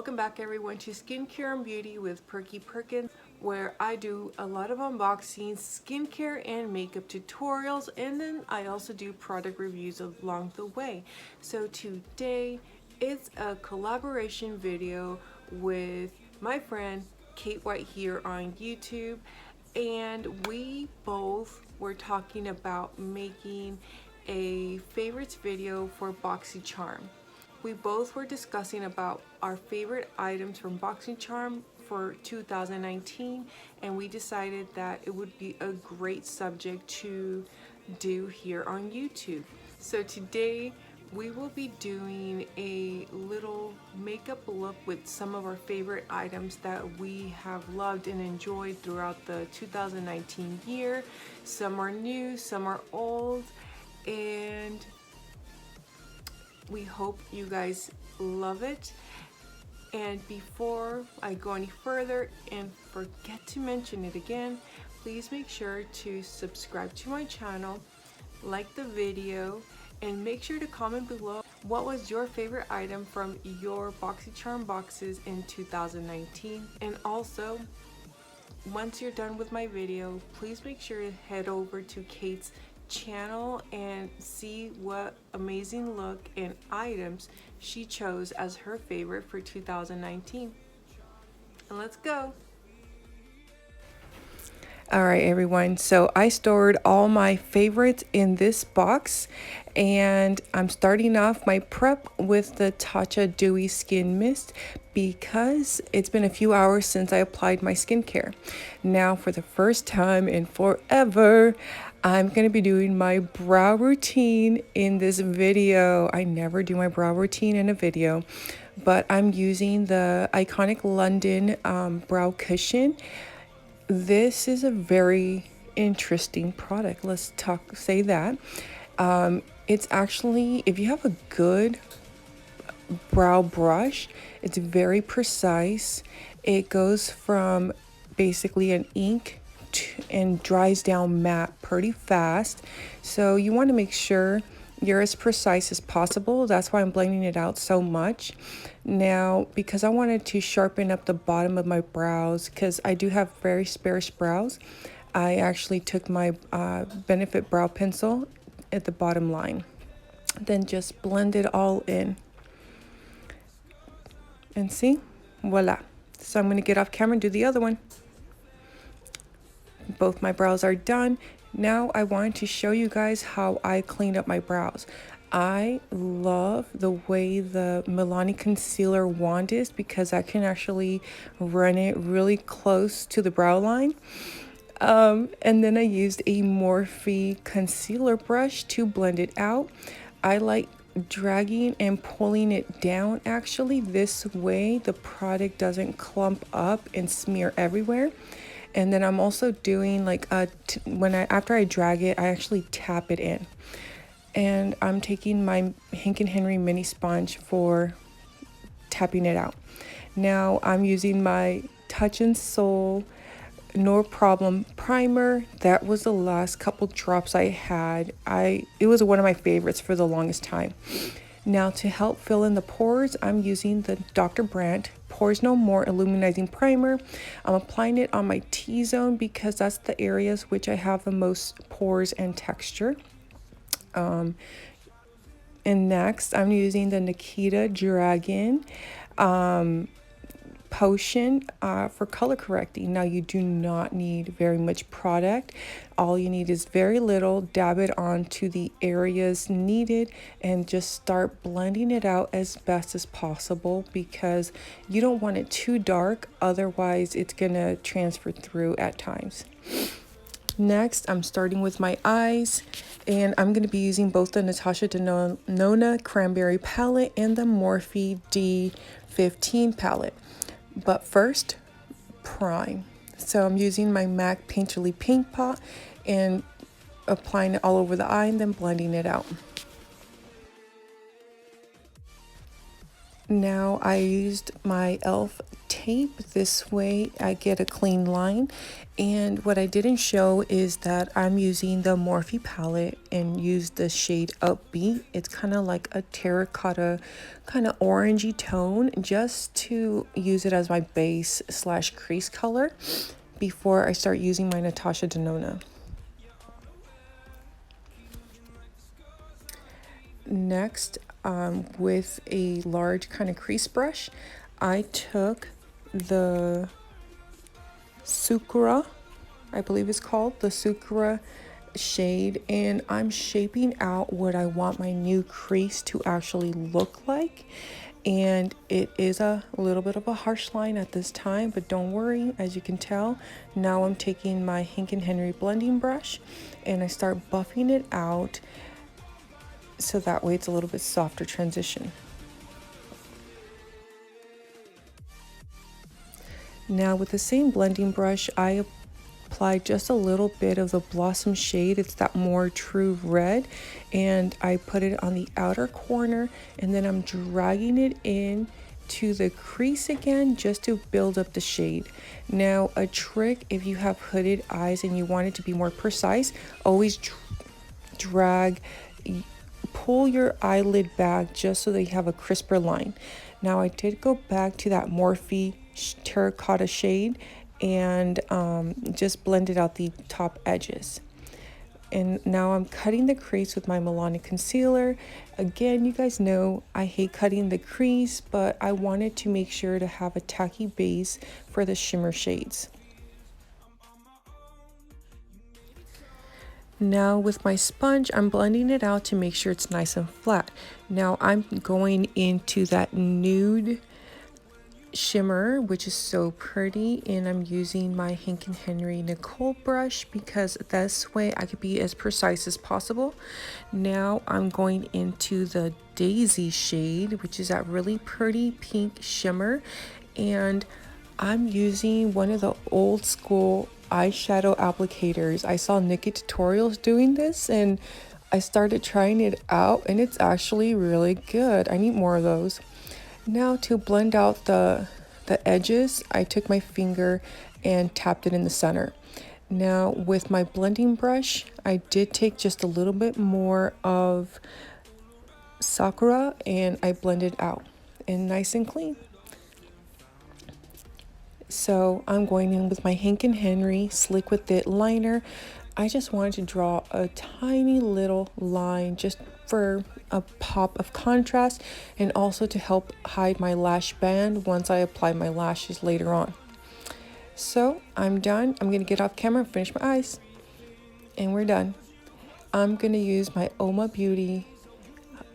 Welcome back everyone to Skincare and Beauty with Perky Perkins, where I do a lot of unboxings, skincare and makeup tutorials, and then I also do product reviews along the way. So today it's a collaboration video with my friend Kate White here on YouTube, and we both were talking about making a favorites video for BoxyCharm. We both were discussing about our favorite items from BoxyCharm for 2019, and we decided that it would be a great subject to do here on YouTube. So today we will be doing a little makeup look with some of our favorite items that we have loved and enjoyed throughout the 2019 year. Some are new, some are old, and we hope you guys love it. And before I go any further, and forget to mention it again, please make sure to subscribe to my channel, like the video, and make sure to comment below what was your favorite item from your BoxyCharm boxes in 2019. And also, once you're done with my video, please make sure to head over to Kate's channel and see what amazing look and items she chose as her favorite for 2019. And let's go. All right, everyone, so I stored all my favorites in this box, and I'm starting off my prep with the Tatcha Dewy Skin Mist because it's been a few hours since I applied my skincare. Now, for the first time in forever, I'm going to be doing my brow routine in this video. I never do my brow routine in a video, but I'm using the iconic London brow cushion. This is a very interesting product. Let's say that. It's actually, if you have a good brow brush, it's very precise. It goes from basically an ink and dries down matte pretty fast. So you want to make sure you're as precise as possible. That's why I'm blending it out so much. Now, because I wanted to sharpen up the bottom of my brows, because I do have very sparse brows, I actually took my Benefit brow pencil at the bottom line, then just blend it all in. And see, voila. So I'm going to get off camera and do the other one. Both my brows are done. Now I wanted to show you guys how I cleaned up my brows. I love the way the Milani concealer wand is because I can actually run it really close to the brow line. And then I used a Morphe concealer brush to blend it out. I like dragging and pulling it down actually. This way the product doesn't clump up and smear everywhere. And then I'm also doing like after I drag it, I actually tap it in. And I'm taking my Hank & Henry mini sponge for tapping it out. Now I'm using my Touch in Sol No Problem primer. That was the last couple drops I had. It was one of my favorites for the longest time. Now to help fill in the pores, I'm using the Dr. Brandt Pores No More Illuminating Primer. I'm applying it on my T-zone because that's the areas which I have the most pores and texture. And next, I'm using the Nikita Dragon potion for color correcting. Now you do not need very much product. All you need is very little. Dab it onto the areas needed and just start blending it out as best as possible because you don't want it too dark, otherwise it's gonna transfer through at times. Next, I'm starting with my eyes, and I'm going to be using both the Natasha Denona Cranberry Palette and the Morphe D15 palette. But first, prime. So I'm using my MAC Painterly Paint Pot and applying it all over the eye and then blending it out. Now I used my e.l.f. tape. This way I get a clean line. And what I didn't show is that I'm using the Morphe palette and use the shade Upbeat. It's kind of like a terracotta, kind of orangey tone, just to use it as my base slash crease color before I start using my Natasha Denona. Next, with a large kind of crease brush, I took the Sakura, I believe it's called, the Sakura shade, and I'm shaping out what I want my new crease to actually look like. And it is a little bit of a harsh line at this time, but don't worry, as you can tell, now I'm taking my Hank & Henry blending brush and I start buffing it out so that way it's a little bit softer transition. Now with the same blending brush, I applied just a little bit of the Blossom shade. It's that more true red, and I put it on the outer corner, and then I'm dragging it in to the crease again just to build up the shade. Now a trick, if you have hooded eyes and you want it to be more precise, always pull your eyelid back just so that you have a crisper line. Now I did go back to that Morphe terracotta shade and just blended out the top edges. And now I'm cutting the crease with my Milani concealer. Again, you guys know I hate cutting the crease, but I wanted to make sure to have a tacky base for the shimmer shades. Now with my sponge, I'm blending it out to make sure it's nice and flat. Now I'm going into that nude shimmer, which is so pretty, and I'm using my Hank & Henry Nicole brush because this way I could be as precise as possible. Now I'm going into the Daisy shade, which is that really pretty pink shimmer, and I'm using one of the old school eyeshadow applicators. I saw Nikki tutorials doing this and I started trying it out, and it's actually really good. I need more of those. Now to blend out the edges, I took my finger and tapped it in the center. Now with my blending brush, I did take just a little bit more of Sakura and I blended out and nice and clean. So I'm going in with my Hank & Henry Slick with It liner. I just wanted to draw a tiny little line just for a pop of contrast and also to help hide my lash band once I apply my lashes later on. So I'm done. I'm going to get off camera and finish my eyes. And we're done. I'm going to use my Oma Beauty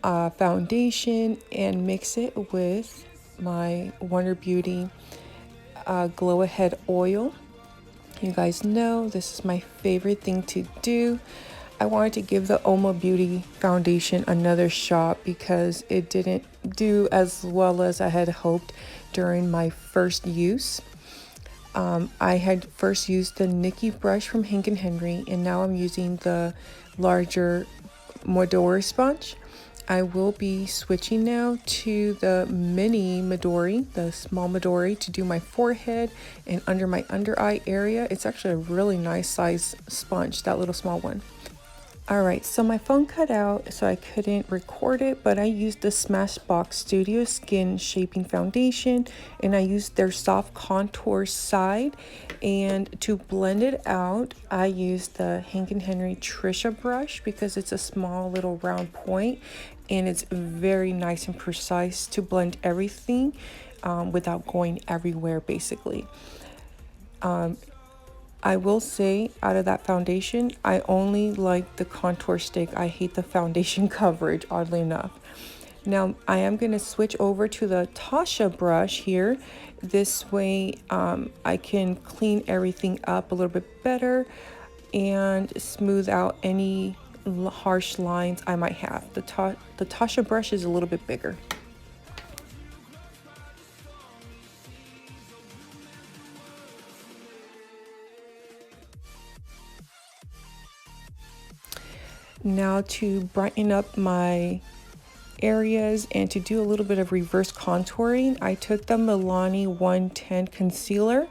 foundation and mix it with my Wonder Beauty Glow Ahead oil. You guys know this is my favorite thing to do. I wanted to give the Oma Beauty foundation another shot because it didn't do as well as I had hoped during my first use. I had first used the Nikki brush from Hank & Henry, and now I'm using the larger Midori sponge. I will be switching now to the mini Midori, the small Midori, to do my forehead and under my under eye area. It's actually a really nice size sponge, that little small one. Alright, so my phone cut out, so I couldn't record it, but I used the Smashbox Studio Skin Shaping Foundation, and I used their soft contour side, and to blend it out, I used the Hank & Henry Trisha brush because it's a small little round point, and it's very nice and precise to blend everything without going everywhere, basically. I will say, out of that foundation, I only like the contour stick. I hate the foundation coverage, oddly enough. Now, I am going to switch over to the Tasha brush here. This way, I can clean everything up a little bit better and smooth out any harsh lines I might have. The Tasha brush is a little bit bigger. Now to brighten up my areas. And to do a little bit of reverse contouring, I took the Milani 110 concealer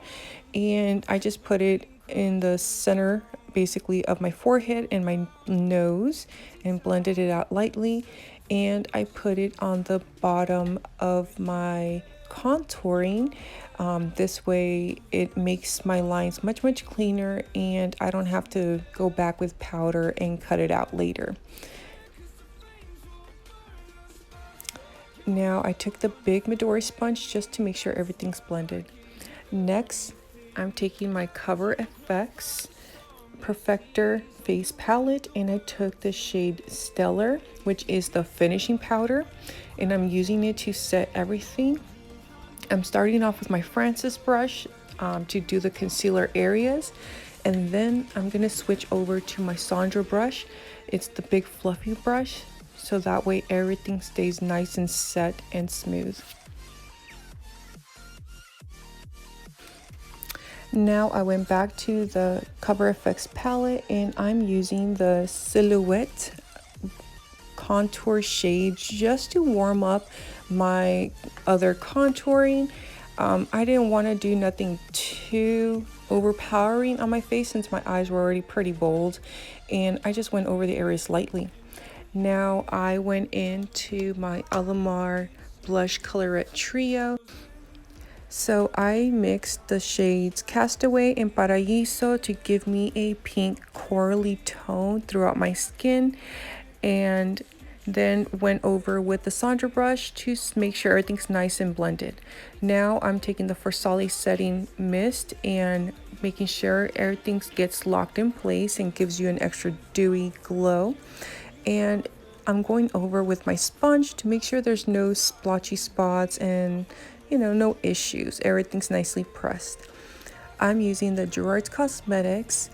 and I just put it in the center basically of my forehead and my nose and blended it out lightly, and I put it on the bottom of my contouring. This way it makes my lines much cleaner and I don't have to go back with powder and cut it out later. Now I took the big Midori sponge just to make sure everything's blended. Next, I'm taking my Cover FX Prefector face palette and I took the shade Stellar, which is the finishing powder, and I'm using it to set everything. I'm starting off with my Francis brush to do the concealer areas, and then I'm going to switch over to my Sandra brush. It's the big fluffy brush, so that way everything stays nice and set and smooth. Now I went back to the Cover FX palette and I'm using the Silhouette contour shade just to warm up my other contouring. I didn't want to do nothing too overpowering on my face since my eyes were already pretty bold, and I just went over the areas lightly. Now I went into my Alamar Blush Colorete Trio. So I mixed the shades Castaway and Paraíso to give me a pink corally tone throughout my skin, and then went over with the Sandra brush to make sure everything's nice and blended. Now I'm taking the Forsali setting mist and making sure everything gets locked in place and gives you an extra dewy glow. And I'm going over with my sponge to make sure there's no splotchy spots and no issues. Everything's nicely pressed. I'm using the Gerard's Cosmetics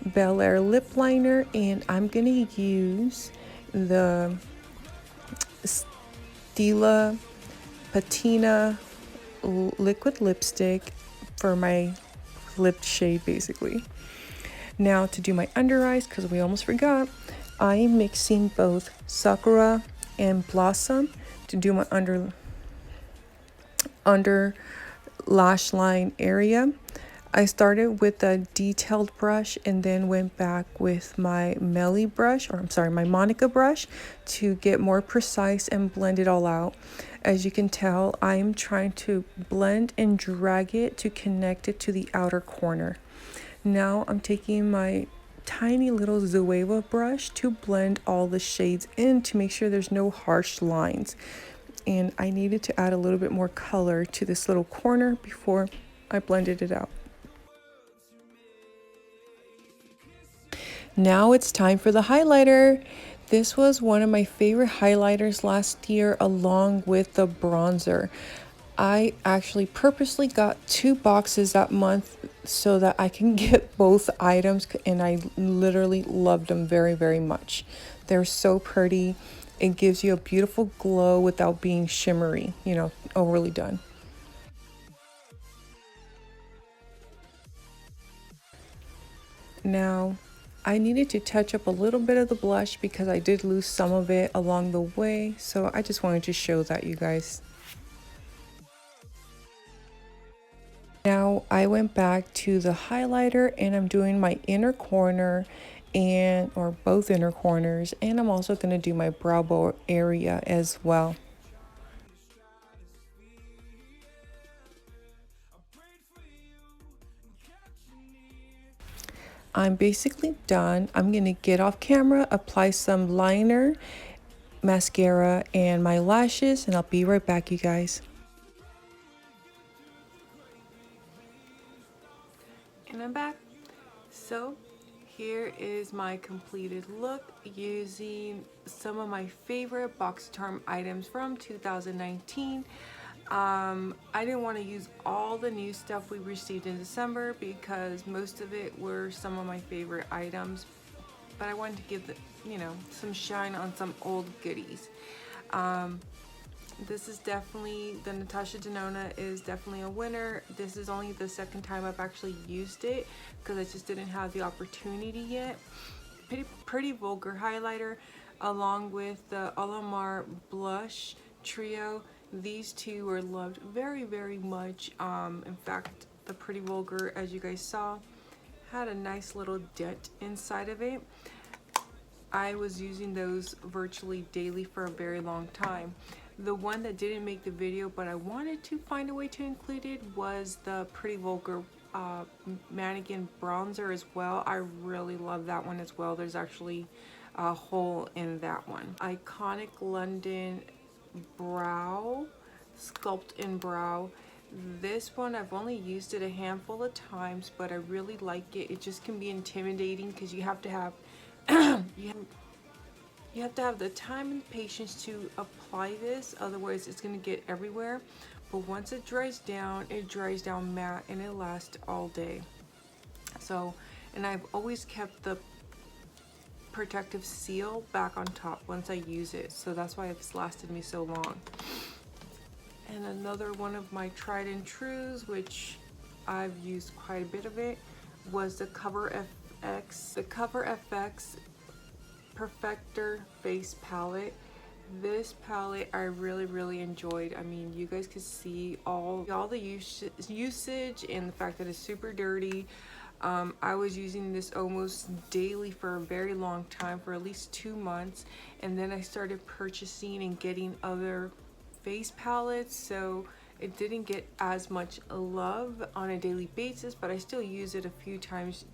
Bel Air lip liner, and I'm gonna use the Stila Patina liquid lipstick for my lip shade basically. Now to do my under eyes, because we almost forgot, I am mixing both Sakura and Blossom to do my under lash line area. I started with a detailed brush and then went back with my Melly brush, my Monica brush, to get more precise and blend it all out. As you can tell, I'm trying to blend and drag it to connect it to the outer corner. Now I'm taking my tiny little Zoeva brush to blend all the shades in to make sure there's no harsh lines. And I needed to add a little bit more color to this little corner before I blended it out. Now it's time for the highlighter. This was one of my favorite highlighters last year along with the bronzer. I actually purposely got 2 boxes that month so that I can get both items, and I literally loved them very much. They're so pretty. It gives you a beautiful glow without being shimmery, overly done. Now, I needed to touch up a little bit of the blush because I did lose some of it along the way, so I just wanted to show that, you guys. Now I went back to the highlighter and I'm doing my inner corner or both inner corners, and I'm also going to do my brow bone area as well. I'm basically done. I'm going to get off camera, apply some liner, mascara, and my lashes, and I'll be right back, you guys. And I'm back. So here is my completed look using some of my favorite BoxyCharm items from 2019. I didn't want to use all the new stuff we received in December because most of it were some of my favorite items, but I wanted to give some shine on some old goodies. This is definitely, the Natasha Denona is definitely a winner. This is only the second time I've actually used it because I just didn't have the opportunity yet. Pretty vulgar highlighter. along with the Alamar Blush Trio. These two were loved very, very much. In fact, the Pretty Vulgar, as you guys saw, had a nice little dent inside of it. I was using those virtually daily for a very long time. The one that didn't make the video, but I wanted to find a way to include it, was the Pretty Vulgar Mannequin Bronzer as well. I really love that one as well. There's actually a hole in that one. Iconic London Brow, Sculpt in Brow. This one, I've only used it a handful of times, but I really like it. It just can be intimidating because you have to have you have to have the time and patience to apply this, otherwise it's going to get everywhere. But once it dries down matte, and it lasts all day. So, and I've always kept the protective seal back on top once I use it, so that's why it's lasted me so long. And another one of my tried and trues, which I've used quite a bit of it, was the Cover FX Prefector Face Palette. This palette I really enjoyed. I mean, you guys could see all the usage and the fact that it's super dirty. I was using this almost daily for a very long time, for at least 2 months, and then I started purchasing and getting other face palettes, so it didn't get as much love on a daily basis, but I still use it a few times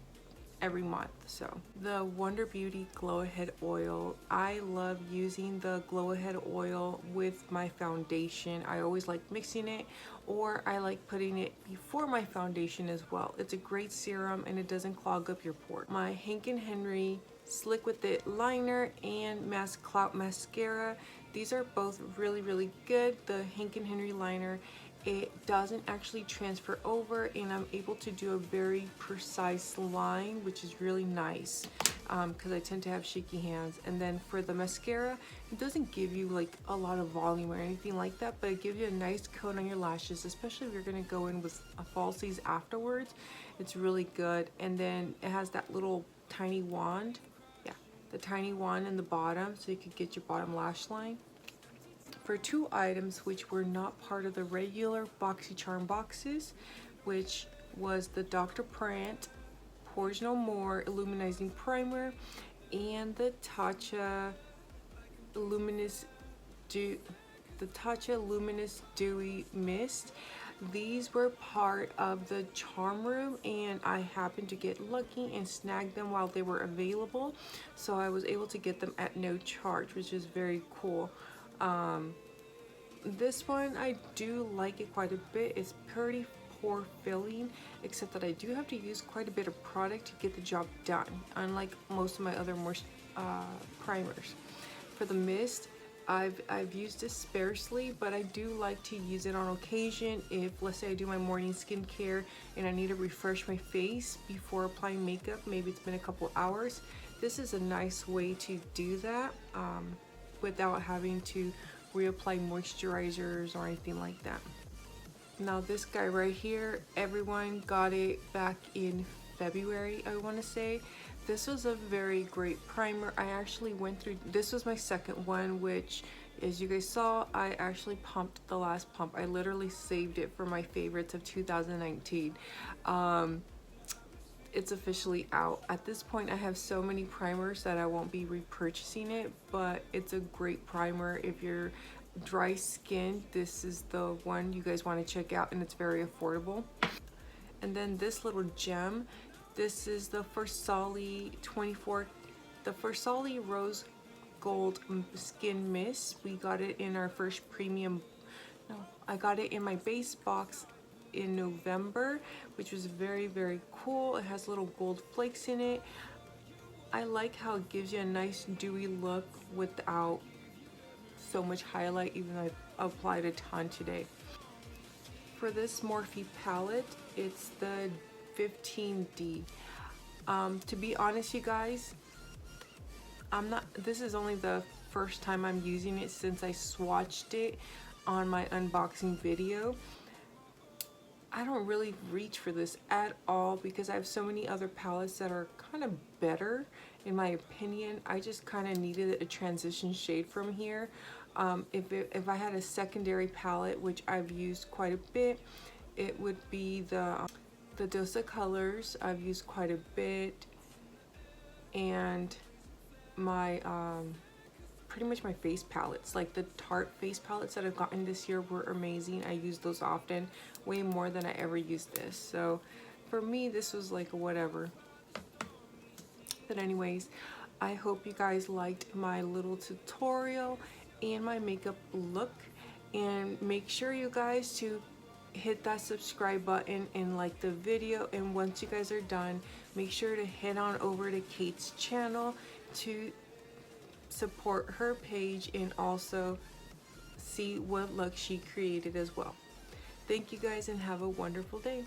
every month. So the Wonder Beauty Glow Ahead Oil, I love using the Glow Ahead oil with my foundation. I always like mixing it, or I like putting it before my foundation as well. It's a great serum and it doesn't clog up your pores. My Hank & Henry Slick With It liner and Clout mascara, these are both really good. The Hank & Henry liner, it doesn't actually transfer over, and I'm able to do a very precise line, which is really nice because I tend to have shaky hands. And then for the mascara, it doesn't give you like a lot of volume or anything like that, but it gives you a nice coat on your lashes, especially if you're going to go in with a falsies afterwards. It's really good. And then it has that little tiny wand, the tiny wand in the bottom, so you could get your bottom lash line. For 2 items which were not part of the regular BoxyCharm boxes, which was the Dr. Prant Pores No More Illuminating Primer and the Tatcha Luminous Dewy Mist. These were part of the charm room, and I happened to get lucky and snag them while they were available, so I was able to get them at no charge, which is very cool. This one, I do like it quite a bit. It's pretty pore filling, except that I do have to use quite a bit of product to get the job done, unlike most of my other more primers. For the mist, I've used it sparsely, but I do like to use it on occasion. If, let's say, I do my morning skincare and I need to refresh my face before applying makeup, maybe it's been a couple hours, this is a nice way to do that without having to reapply moisturizers or anything like that. Now this guy right here, everyone got it back in February, I want to say. This was a very great primer. I actually went through, this was my second one, which, as you guys saw, I actually pumped the last pump. I literally saved it for my favorites of 2019. It's officially out. At this point, I have so many primers that I won't be repurchasing it, but it's a great primer. If you're dry skin, this is the one you guys want to check out, and it's very affordable. And then this little gem, this is the Versali Rose Gold Skin Mist. We got it in our first premium, I got it in my base box in November, which was very cool. It has little gold flakes in it. I like how it gives you a nice dewy look without so much highlight, even though I've applied a ton today. For this Morphe palette, it's the 15D. To be honest, you guys, this is only the first time I'm using it since I swatched it on my unboxing video. I don't really reach for this at all because I have so many other palettes that are kind of better in my opinion. I just kind of needed a transition shade from here. If I had a secondary palette, which I've used quite a bit, it would be the Dosa Colors. I've used quite a bit, and my pretty much my face palettes, like the Tarte face palettes that I've gotten this year were amazing. I use those often, way more than I ever used this. So for me, this was like whatever. But anyways, I hope you guys liked my little tutorial and my makeup look, and make sure you guys to hit that subscribe button and like the video. And once you guys are done, make sure to head on over to Kate's channel to support her page and also see what look she created as well. Thank you guys and have a wonderful day.